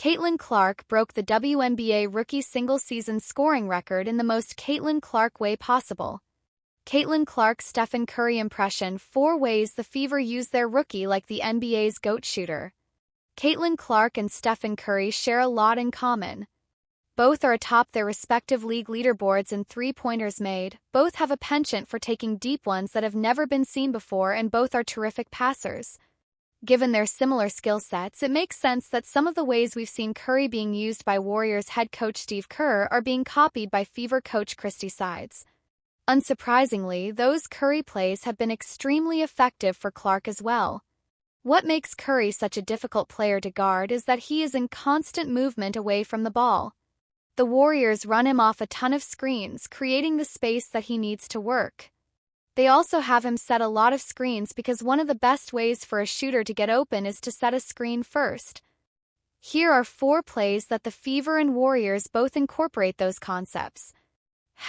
Caitlin Clark broke the WNBA rookie single-season scoring record in the most Caitlin Clark way possible. Caitlin Clark's Stephen Curry impression: 4 ways the Fever use their rookie like the NBA's GOAT shooter. Caitlin Clark and Stephen Curry share a lot in common. Both are atop their respective league leaderboards in three-pointers made, both have a penchant for taking deep ones that have never been seen before, and both are terrific passers. Given their similar skill sets, it makes sense that some of the ways we've seen Curry being used by Warriors head coach Steve Kerr are being copied by Fever coach Christy Sides. Unsurprisingly, those Curry plays have been extremely effective for Clark as well. What makes Curry such a difficult player to guard is that he is in constant movement away from the ball. The Warriors run him off a ton of screens, creating the space that he needs to work. They also have him set a lot of screens because one of the best ways for a shooter to get open is to set a screen first. Here are 4 plays that the Fever and Warriors both incorporate those concepts.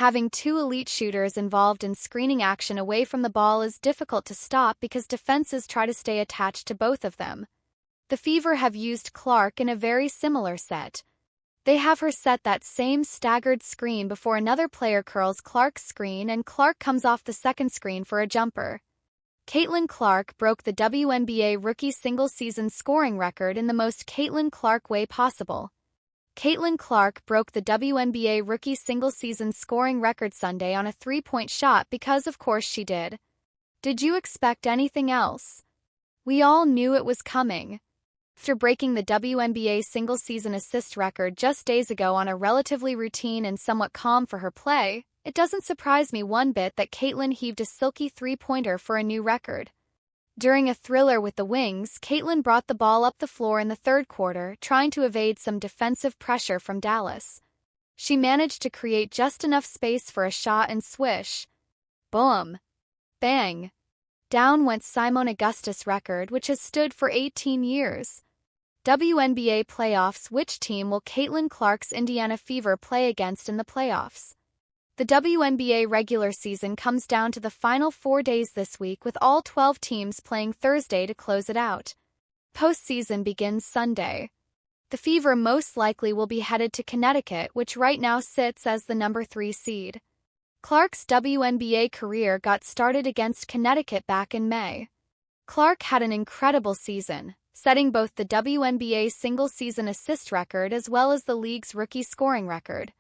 Having 2 elite shooters involved in screening action away from the ball is difficult to stop because defenses try to stay attached to both of them. The Fever have used Clark in a very similar set. They have her set that same staggered screen before another player curls Clark's screen and Clark comes off the second screen for a jumper. Caitlin Clark broke the WNBA rookie single-season scoring record in the most Caitlin Clark way possible. Caitlin Clark broke the WNBA rookie single-season scoring record Sunday on a 3-point shot because of course she did. Did you expect anything else? We all knew it was coming. After breaking the WNBA single-season assist record just days ago on a relatively routine and somewhat calm for her play, it doesn't surprise me one bit that Caitlin heaved a silky 3-pointer for a new record. During a thriller with the Wings, Caitlin brought the ball up the floor in the third quarter, trying to evade some defensive pressure from Dallas. She managed to create just enough space for a shot and swish. Boom. Bang. Down went Simone Augustus' record, which has stood for 18 years. WNBA playoffs: which team will Caitlin Clark's Indiana Fever play against in the playoffs? The WNBA regular season comes down to the final 4 days this week, with all 12 teams playing Thursday to close it out. Postseason begins Sunday. The Fever most likely will be headed to Connecticut, which right now sits as the number 3 seed. Clark's WNBA career got started against Connecticut back in May. Clark had an incredible season, setting both the WNBA single-season assist record as well as the league's rookie scoring record.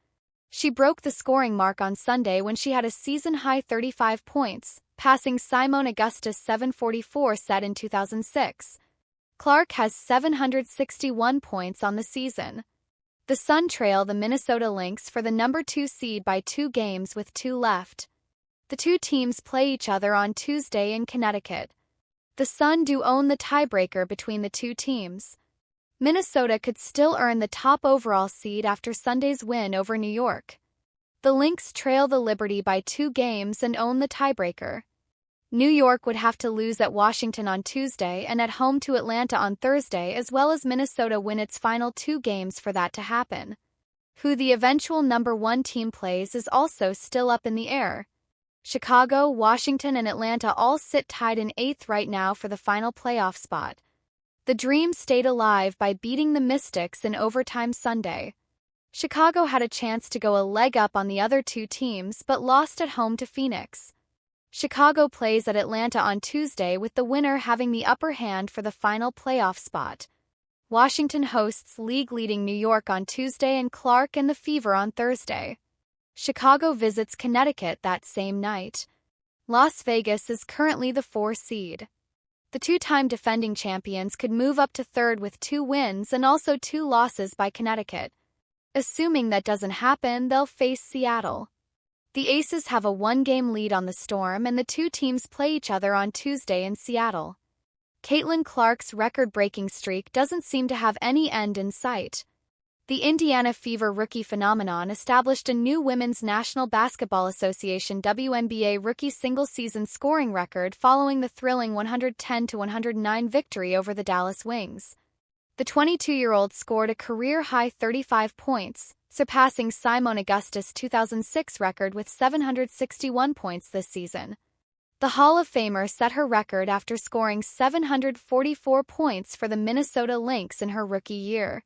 She broke the scoring mark on Sunday when she had a season-high 35 points, passing Simone Augustus' 744 set in 2006. Clark has 761 points on the season. The Sun trail the Minnesota Lynx for the number 2 seed by 2 games with 2 left. The 2 teams play each other on Tuesday in Connecticut. The Sun do own the tiebreaker between the 2 teams. Minnesota could still earn the top overall seed after Sunday's win over New York. The Lynx trail the Liberty by 2 games and own the tiebreaker. New York would have to lose at Washington on Tuesday and at home to Atlanta on Thursday, as well as Minnesota win its final 2 games for that to happen. Who the eventual number 1 team plays is also still up in the air. Chicago, Washington, and Atlanta all sit tied in 8th right now for the final playoff spot. The Dream stayed alive by beating the Mystics in overtime Sunday. Chicago had a chance to go a leg up on the other 2 teams but lost at home to Phoenix. Chicago plays at Atlanta on Tuesday, with the winner having the upper hand for the final playoff spot. Washington hosts league-leading New York on Tuesday and Clark and the Fever on Thursday. Chicago visits Connecticut that same night. Las Vegas is currently the 4 seed. The 2-time defending champions could move up to 3rd with 2 wins and also 2 losses by Connecticut. Assuming that doesn't happen, they'll face Seattle. The Aces have a 1-game lead on the Storm, and the 2 teams play each other on Tuesday in Seattle. Caitlin Clark's record-breaking streak doesn't seem to have any end in sight. The Indiana Fever rookie phenomenon established a new Women's National Basketball Association WNBA rookie single-season scoring record following the thrilling 110-109 victory over the Dallas Wings. The 22-year-old scored a career-high 35 points, surpassing Simone Augustus' 2006 record with 761 points this season. The Hall of Famer set her record after scoring 744 points for the Minnesota Lynx in her rookie year.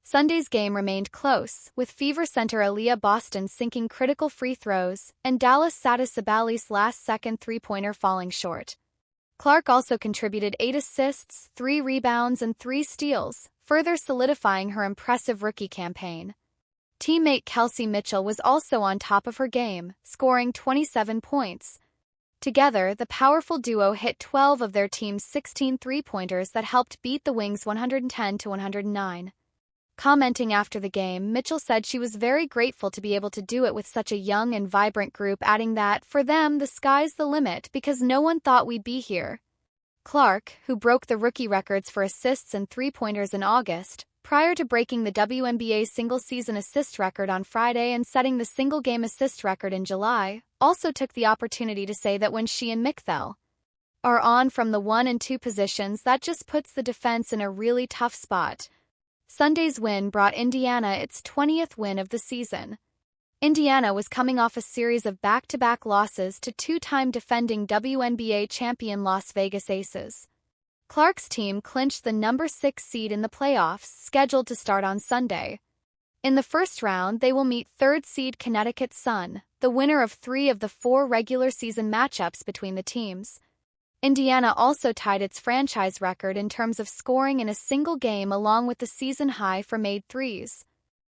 Sunday's game remained close, with Fever center Aaliyah Boston sinking critical free throws and Dallas Satis Sabali's last-second three-pointer falling short. Clark also contributed 8 assists, 3 rebounds, and 3 steals, further solidifying her impressive rookie campaign. Teammate Kelsey Mitchell was also on top of her game, scoring 27 points. Together, the powerful duo hit 12 of their team's 16 three-pointers that helped beat the Wings 110-109. Commenting after the game, Mitchell said she was very grateful to be able to do it with such a young and vibrant group, adding that, for them, the sky's the limit because no one thought we'd be here. Clark, who broke the rookie records for assists and three-pointers in August, prior to breaking the WNBA single-season assist record on Friday and setting the single-game assist record in July, also took the opportunity to say that when she and Mikthel are on from the 1 and 2 positions, that just puts the defense in a really tough spot. Sunday's win brought Indiana its 20th win of the season. Indiana was coming off a series of back-to-back losses to two-time defending WNBA champion Las Vegas Aces. Clark's team clinched the number 6 seed in the playoffs, scheduled to start on Sunday. In the first round, they will meet 3rd seed Connecticut Sun, the winner of 3 of the 4 regular season matchups between the teams. Indiana also tied its franchise record in terms of scoring in a single game along with the season high for made threes.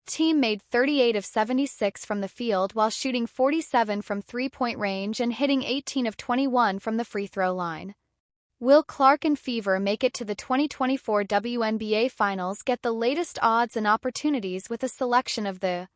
The team made 38 of 76 from the field while shooting 47 from three-point range and hitting 18 of 21 from the free throw line. Will Clark and Fever make it to the 2024 WNBA Finals? Get the latest odds and opportunities with a selection of the